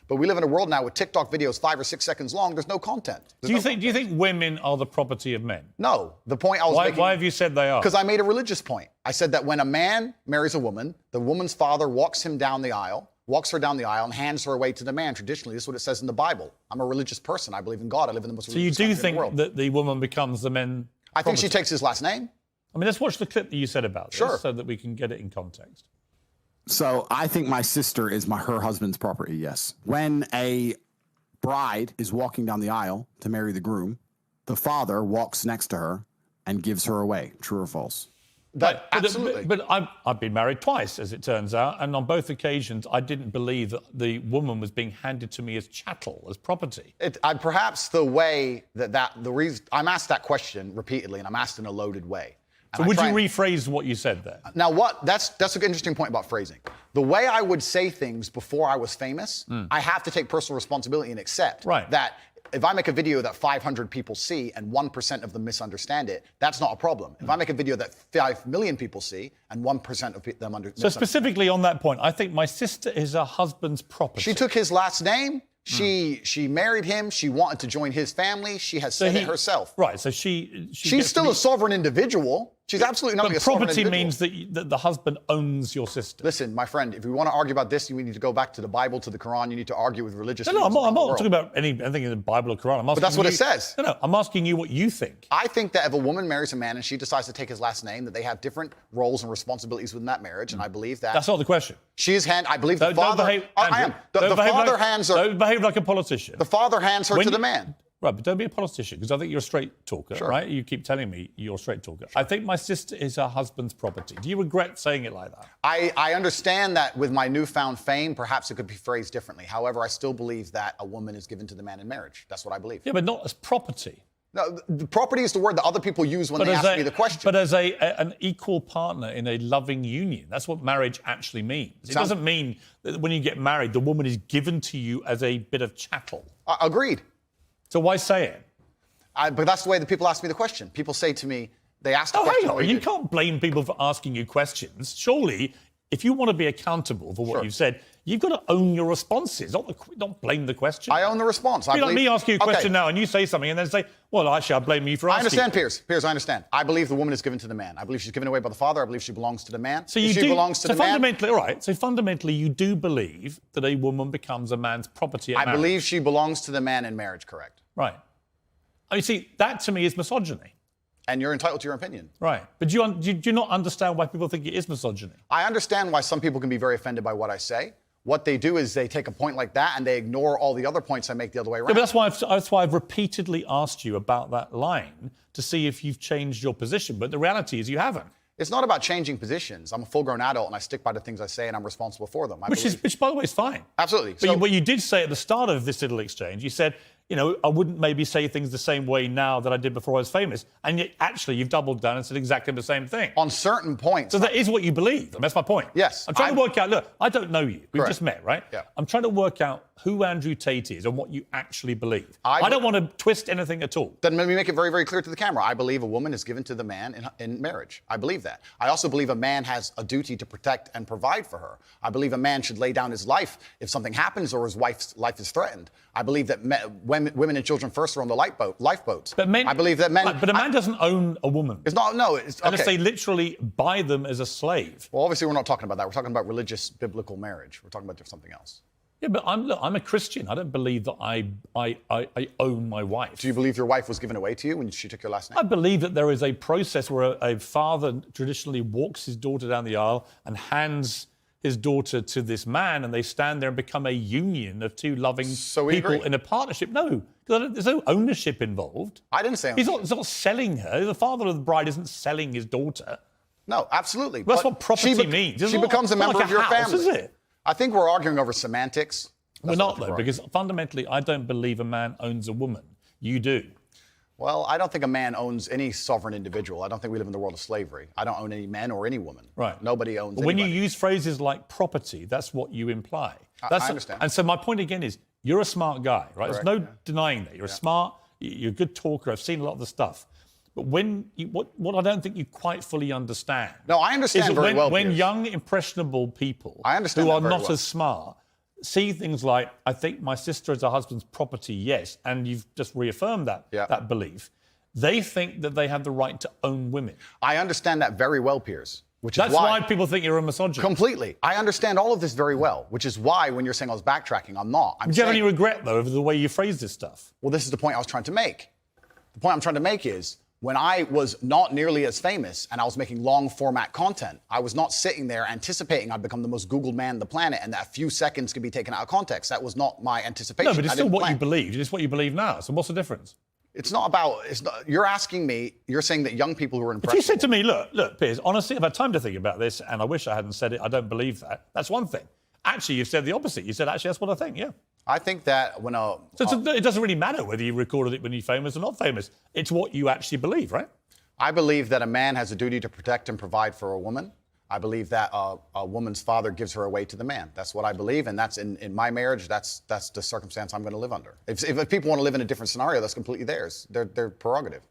But we live in a world now with TikTok videos 5 or 6 seconds long. There's no content. Do you think women are the property of men? No. The point I was making... Why have you said they are? Because I made a religious point. I said that when a man marries a woman, the woman's father walks her down the aisle, and hands her away to the man. Traditionally, this is what it says in the Bible. I'm a religious person. I believe in God. I live in the most religious country in the world. So you do think that the woman becomes the men? I think she takes his last name. I mean, let's watch the clip that you said about this so that we can get it in context. So I think my sister is her husband's property, yes. When a bride is walking down the aisle to marry the groom, the father walks next to her and gives her away. True or false? Absolutely. But I've been married twice, as it turns out, and on both occasions I didn't believe that the woman was being handed to me as chattel, as property. Perhaps the way the reason I'm asked that question repeatedly, and I'm asked in a loaded way. So would you rephrase what you said there? Now, that's an interesting point about phrasing. The way I would say things before I was famous, I have to take personal responsibility and accept that if I make a video that 500 people see and 1% of them misunderstand it, that's not a problem. If I make a video that 5 million people see and 1% of them understand. So specifically on that point, I think my sister is her husband's property. She took his last name. She married him. She wanted to join his family. She has said it herself. Right. So she's still a sovereign individual. She's absolutely not a sovereign individual. Property means that the husband owns your sister. Listen, my friend, if we want to argue about this, you need to go back to the Bible, to the Quran. You need to argue with religious. No, I'm not talking about anything in the Bible or Quran. But that's what it says. No, I'm asking you what you think. I think that if a woman marries a man and she decides to take his last name, that they have different roles and responsibilities within that marriage, and I believe that. That's not the question. I believe the father. The father hands her. Don't behave like a politician. The father hands her to the man. Right, but don't be a politician, because I think you're a straight talker, right? You keep telling me you're a straight talker. I think my sister is her husband's property. Do you regret saying it like that? I understand that with my newfound fame, perhaps it could be phrased differently. However, I still believe that a woman is given to the man in marriage. That's what I believe. Yeah, but not as property. No, the property is the word that other people use when they ask me the question. But as an equal partner in a loving union, that's what marriage actually means. It doesn't mean that when you get married, the woman is given to you as a bit of chattel. Agreed. So why say it? But that's the way that people ask me the question. People say to me, they ask the question. Hang on, you can't blame people for asking you questions. Surely, if you want to be accountable for what you've said, you've got to own your responses, not blame the question. I own the response. It'd be like me asking you a question now and you say something and then say, well, actually, I blame you for asking. I understand, Piers. Piers, I understand. I believe the woman is given to the man. I believe she's given away by the father. I believe she belongs to the man. So fundamentally, you do believe that a woman becomes a man's property at marriage. I believe she belongs to the man in marriage, correct. Right. I mean, see, that to me is misogyny. And you're entitled to your opinion. Right. But do you not understand why people think it is misogyny? I understand why some people can be very offended by what I say. What they do is they take a point like that and they ignore all the other points I make the other way around. Yeah, but that's why I've repeatedly asked you about that line to see if you've changed your position. But the reality is you haven't. It's not about changing positions. I'm a full-grown adult and I stick by the things I say and I'm responsible for them. Which, by the way, is fine. Absolutely. But what you did say at the start of this little exchange, you said, I wouldn't maybe say things the same way now that I did before I was famous. And yet, actually, you've doubled down and said exactly the same thing. On certain points. So that is what you believe. That's my point. Yes. I'm trying to work out, look, I don't know you. We've just met, right? Yeah. I'm trying to work out who Andrew Tate is and what you actually believe. I don't want to twist anything at all. Then let me make it very, very clear to the camera. I believe a woman is given to the man in marriage. I believe that. I also believe a man has a duty to protect and provide for her. I believe a man should lay down his life if something happens or his wife's life is threatened. I believe that women and children first are on the lifeboats. But I believe that men... But a man doesn't own a woman. It's not, no. It's, okay. Unless they literally buy them as a slave. Well, obviously we're not talking about that. We're talking about religious, biblical marriage. We're talking about something else. Yeah, but I'm a Christian. I don't believe that I own my wife. Do you believe your wife was given away to you when she took your last name? I believe that there is a process where a father traditionally walks his daughter down the aisle and hands his daughter to this man, and they stand there and become a union of two loving people in a partnership. No, there's no ownership involved. I didn't say ownership. He's not selling her. The father of the bride isn't selling his daughter. No, absolutely. That's what property means. She becomes a member of your family. Is it? I think we're arguing over semantics. We're not, though, because fundamentally, I don't believe a man owns a woman. You do. Well, I don't think a man owns any sovereign individual. I don't think we live in the world of slavery. I don't own any men or any woman. Right. Nobody owns anybody. When you use phrases like property, that's what you imply. I understand. And so my point again is, you're a smart guy, right? Correct, There's no denying that. You're smart, you're a good talker. I've seen a lot of the stuff. But what I don't think you quite fully understand. No, I understand very well. When young, impressionable people who are not as smart see things like, I think my sister is her husband's property, yes, and you've just reaffirmed that belief, they think that they have the right to own women. I understand that very well, Piers. That's why people think you're a misogynist. Completely. I understand all of this very well, which is why when you're saying I was backtracking, I'm not. Do you have any regret, though, over the way you phrased this stuff? Well, this is the point I was trying to make. The point I'm trying to make is when I was not nearly as famous and I was making long format content, I was not sitting there anticipating I'd become the most Googled man on the planet and that a few seconds could be taken out of context. That was not my anticipation. No, but it's still what you believed. It's what you believe now. So what's the difference? It's not about, you're asking me, you're saying that young people who are impressionable. If you said to me, look, Piers, honestly, I've had time to think about this and I wish I hadn't said it, I don't believe that. That's one thing. Actually, you've said the opposite. You said, actually, that's what I think, yeah. I think that when it doesn't really matter whether you recorded it when you're famous or not famous. It's what you actually believe, right? I believe that a man has a duty to protect and provide for a woman. I believe that a woman's father gives her away to the man. That's what I believe, and that's in my marriage. That's the circumstance I'm going to live under. If people want to live in a different scenario, that's completely theirs. Their prerogative.